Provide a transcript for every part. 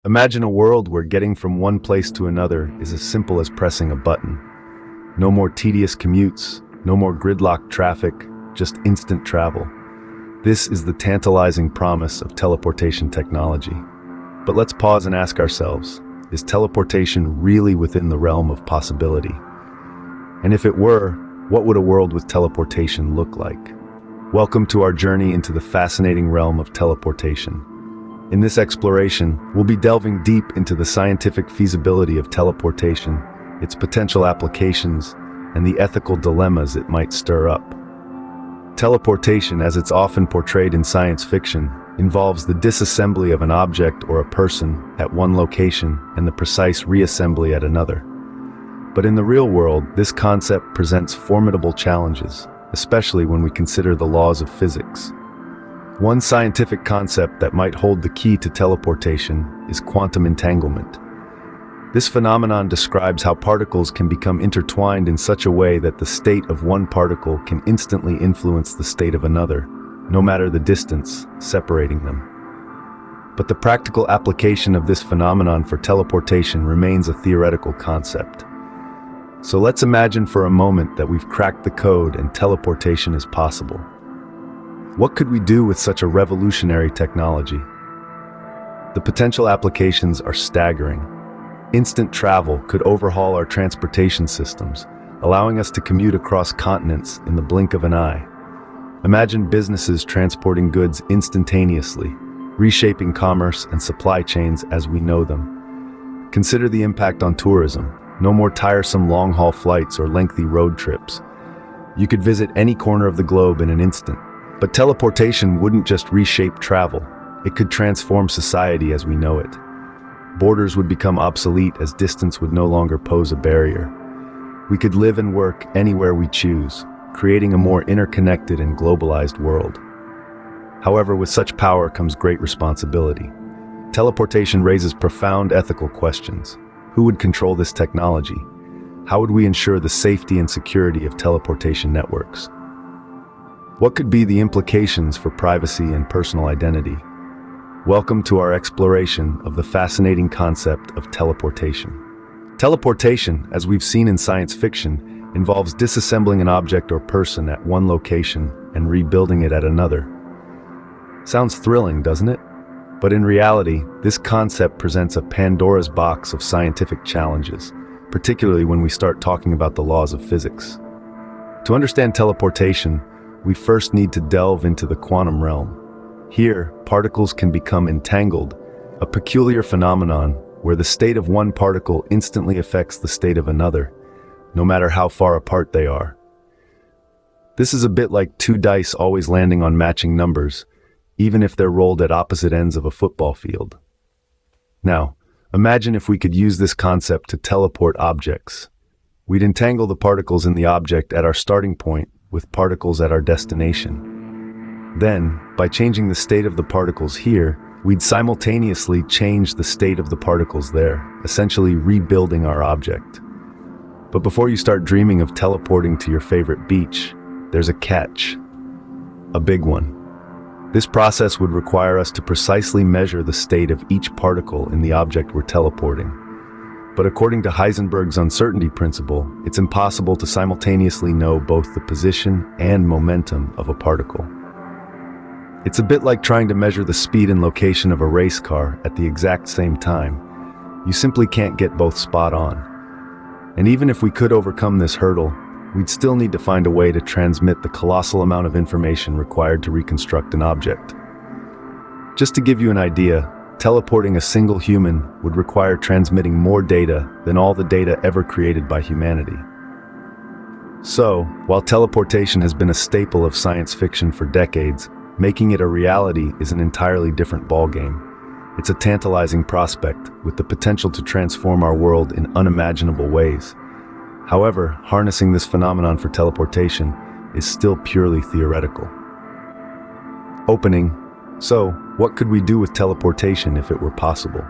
Imagine a world where getting from one place to another is as simple as pressing a button. No more tedious commutes, no more gridlocked traffic, just instant travel. This is the tantalizing promise of teleportation technology. But let's pause and ask ourselves, is teleportation really within the realm of possibility? And if it were, what would a world with teleportation look like? Welcome to our journey into the fascinating realm of teleportation. In this exploration, we'll be delving deep into the scientific feasibility of teleportation, its potential applications, and the ethical dilemmas it might stir up. Teleportation, as it's often portrayed in science fiction, involves the disassembly of an object or a person at one location and the precise reassembly at another. But in the real world, this concept presents formidable challenges, especially when we consider the laws of physics. One scientific concept that might hold the key to teleportation is quantum entanglement. This phenomenon describes how particles can become intertwined in such a way that the state of one particle can instantly influence the state of another, no matter the distance separating them. But the practical application of this phenomenon for teleportation remains a theoretical concept. So let's imagine for a moment that we've cracked the code and teleportation is possible. What could we do with such a revolutionary technology? The potential applications are staggering. Instant travel could overhaul our transportation systems, allowing us to commute across continents in the blink of an eye. Imagine businesses transporting goods instantaneously, reshaping commerce and supply chains as we know them. Consider the impact on tourism. No more tiresome long-haul flights or lengthy road trips. You could visit any corner of the globe in an instant. But teleportation wouldn't just reshape travel, it could transform society as we know it. Borders would become obsolete as distance would no longer pose a barrier. We could live and work anywhere we choose, creating a more interconnected and globalized world. However, with such power comes great responsibility. Teleportation raises profound ethical questions. Who would control this technology? How would we ensure the safety and security of teleportation networks? What could be the implications for privacy and personal identity? Welcome to our exploration of the fascinating concept of teleportation. Teleportation, as we've seen in science fiction, involves disassembling an object or person at one location and rebuilding it at another. Sounds thrilling, doesn't it? But in reality, this concept presents a Pandora's box of scientific challenges, particularly when we start talking about the laws of physics. To understand teleportation, we first need to delve into the quantum realm. Here, particles can become entangled, a peculiar phenomenon where the state of one particle instantly affects the state of another, no matter how far apart they are. This is a bit like two dice always landing on matching numbers, even if they're rolled at opposite ends of a football field. Now, imagine if we could use this concept to teleport objects. We'd entangle the particles in the object at our starting point with particles at our destination. Then, by changing the state of the particles here, we'd simultaneously change the state of the particles there, essentially rebuilding our object. But before you start dreaming of teleporting to your favorite beach, there's a catch. A big one. This process would require us to precisely measure the state of each particle in the object we're teleporting. But according to Heisenberg's uncertainty principle, it's impossible to simultaneously know both the position and momentum of a particle. It's a bit like trying to measure the speed and location of a race car at the exact same time. You simply can't get both spot on. And even if we could overcome this hurdle, we'd still need to find a way to transmit the colossal amount of information required to reconstruct an object. Just to give you an idea, teleporting a single human would require transmitting more data than all the data ever created by humanity. So, while teleportation has been a staple of science fiction for decades, making it a reality is an entirely different ballgame. It's a tantalizing prospect with the potential to transform our world in unimaginable ways. However, harnessing this phenomenon for teleportation is still purely theoretical. Opening. So, what could we do with teleportation if it were possible?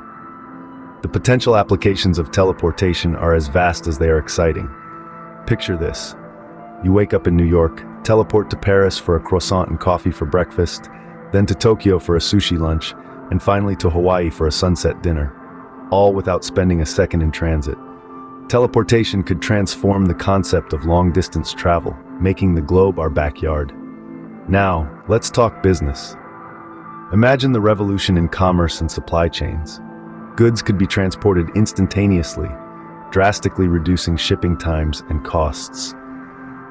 The potential applications of teleportation are as vast as they are exciting. Picture this. You wake up in New York, teleport to Paris for a croissant and coffee for breakfast, then to Tokyo for a sushi lunch, and finally to Hawaii for a sunset dinner. all without spending a second in transit. Teleportation could transform the concept of long-distance travel, making the globe our backyard. Now, let's talk business. Imagine the revolution in commerce and supply chains. Goods could be transported instantaneously, drastically reducing shipping times and costs.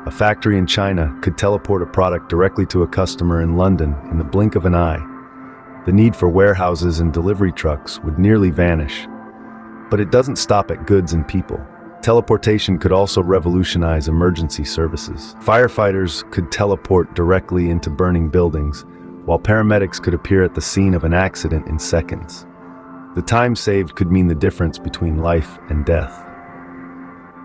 A factory in China could teleport a product directly to a customer in London in the blink of an eye. The need for warehouses and delivery trucks would nearly vanish. But it doesn't stop at goods and people. Teleportation could also revolutionize emergency services. Firefighters could teleport directly into burning buildings, while paramedics could appear at the scene of an accident in seconds. The time saved could mean the difference between life and death.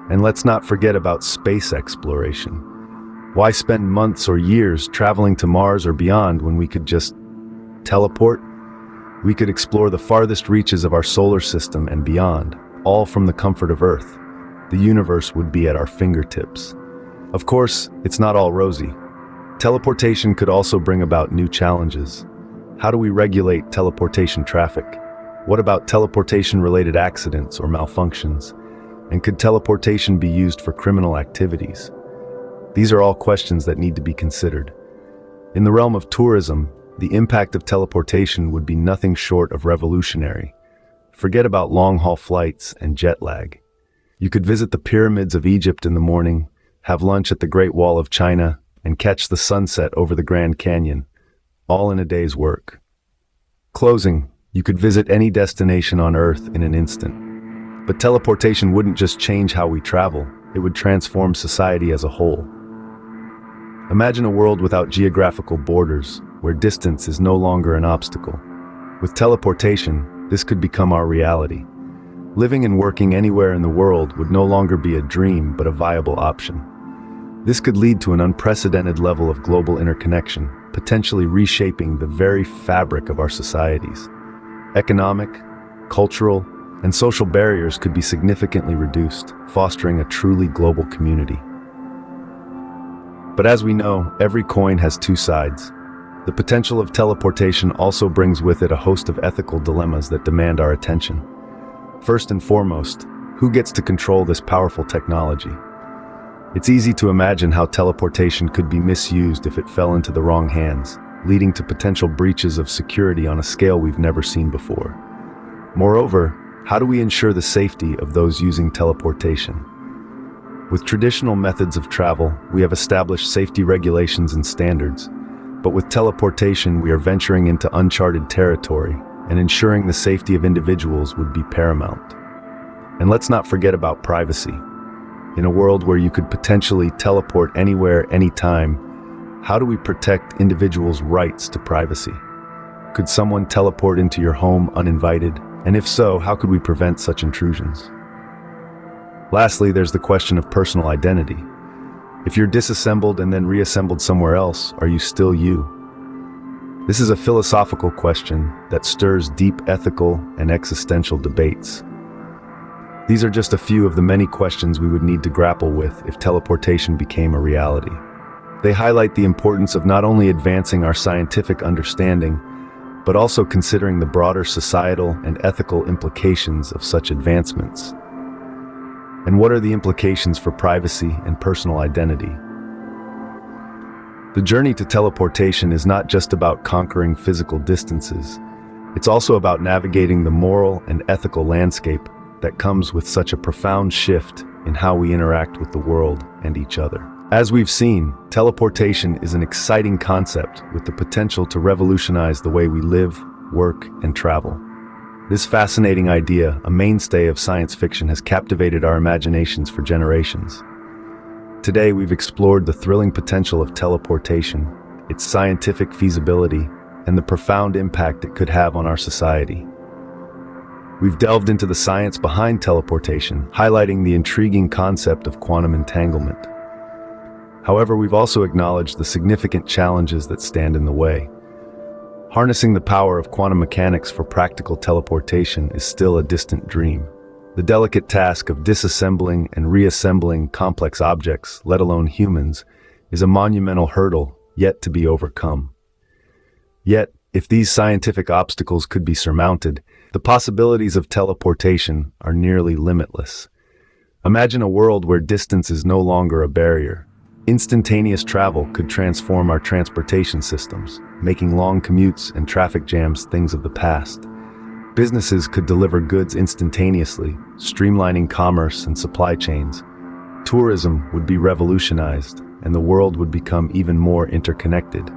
And let's not forget about space exploration. Why spend months or years traveling to Mars or beyond when we could just teleport? We could explore the farthest reaches of our solar system and beyond, all from the comfort of Earth. The universe would be at our fingertips. Of course, it's not all rosy. Teleportation could also bring about new challenges. How do we regulate teleportation traffic? What about teleportation-related accidents or malfunctions? And could teleportation be used for criminal activities? These are all questions that need to be considered. In the realm of tourism, the impact of teleportation would be nothing short of revolutionary. Forget about long-haul flights and jet lag. You could visit the pyramids of Egypt in the morning, have lunch at the Great Wall of China, and catch the sunset over the Grand Canyon, all in a day's work. Closing, you could visit any destination on Earth in an instant. But teleportation wouldn't just change how we travel, it would transform society as a whole. Imagine a world without geographical borders, where distance is no longer an obstacle. With teleportation, this could become our reality. Living and working anywhere in the world would no longer be a dream, but a viable option. This could lead to an unprecedented level of global interconnection, potentially reshaping the very fabric of our societies. Economic, cultural, and social barriers could be significantly reduced, fostering a truly global community. But as we know, every coin has two sides. The potential of teleportation also brings with it a host of ethical dilemmas that demand our attention. First and foremost, who gets to control this powerful technology? It's easy to imagine how teleportation could be misused if it fell into the wrong hands, leading to potential breaches of security on a scale we've never seen before. Moreover, how do we ensure the safety of those using teleportation? With traditional methods of travel, we have established safety regulations and standards, but with teleportation, we are venturing into uncharted territory, and ensuring the safety of individuals would be paramount. And let's not forget about privacy. In a world where you could potentially teleport anywhere, anytime, how do we protect individuals' rights to privacy? Could someone teleport into your home uninvited? And if so, how could we prevent such intrusions? Lastly, there's the question of personal identity. If you're disassembled and then reassembled somewhere else, are you still you? This is a philosophical question that stirs deep ethical and existential debates. These are just a few of the many questions we would need to grapple with if teleportation became a reality. They highlight the importance of not only advancing our scientific understanding, but also considering the broader societal and ethical implications of such advancements. And what are the implications for privacy and personal identity? The journey to teleportation is not just about conquering physical distances. It's also about navigating the moral and ethical landscape that comes with such a profound shift in how we interact with the world and each other. As we've seen, teleportation is an exciting concept with the potential to revolutionize the way we live, work, and travel. This fascinating idea, a mainstay of science fiction, has captivated our imaginations for generations. Today, we've explored the thrilling potential of teleportation, its scientific feasibility, and the profound impact it could have on our society. We've delved into the science behind teleportation, highlighting the intriguing concept of quantum entanglement. However, we've also acknowledged the significant challenges that stand in the way. Harnessing the power of quantum mechanics for practical teleportation is still a distant dream. The delicate task of disassembling and reassembling complex objects, let alone humans, is a monumental hurdle yet to be overcome. Yet, if these scientific obstacles could be surmounted, The possibilities of teleportation are nearly limitless. Imagine a world where distance is no longer a barrier. Instantaneous travel could transform our transportation systems, making long commutes and traffic jams things of the past. Businesses could deliver goods instantaneously, streamlining commerce and supply chains. Tourism would be revolutionized, and the world would become even more interconnected.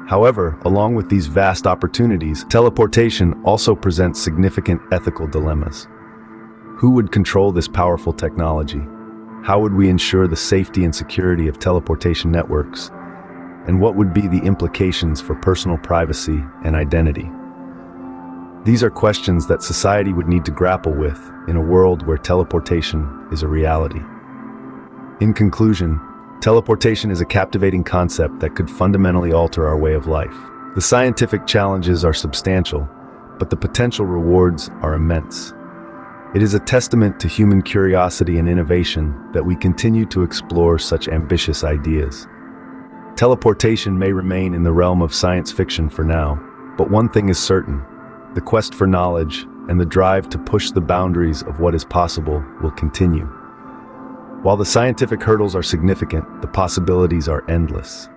However, along with these vast opportunities, teleportation also presents significant ethical dilemmas. Who would control this powerful technology? How would we ensure the safety and security of teleportation networks? And what would be the implications for personal privacy and identity? These are questions that society would need to grapple with in a world where teleportation is a reality. In conclusion, teleportation is a captivating concept that could fundamentally alter our way of life. The scientific challenges are substantial, but the potential rewards are immense. It is a testament to human curiosity and innovation that we continue to explore such ambitious ideas. Teleportation may remain in the realm of science fiction for now, but one thing is certain: the quest for knowledge and the drive to push the boundaries of what is possible will continue. While the scientific hurdles are significant, the possibilities are endless.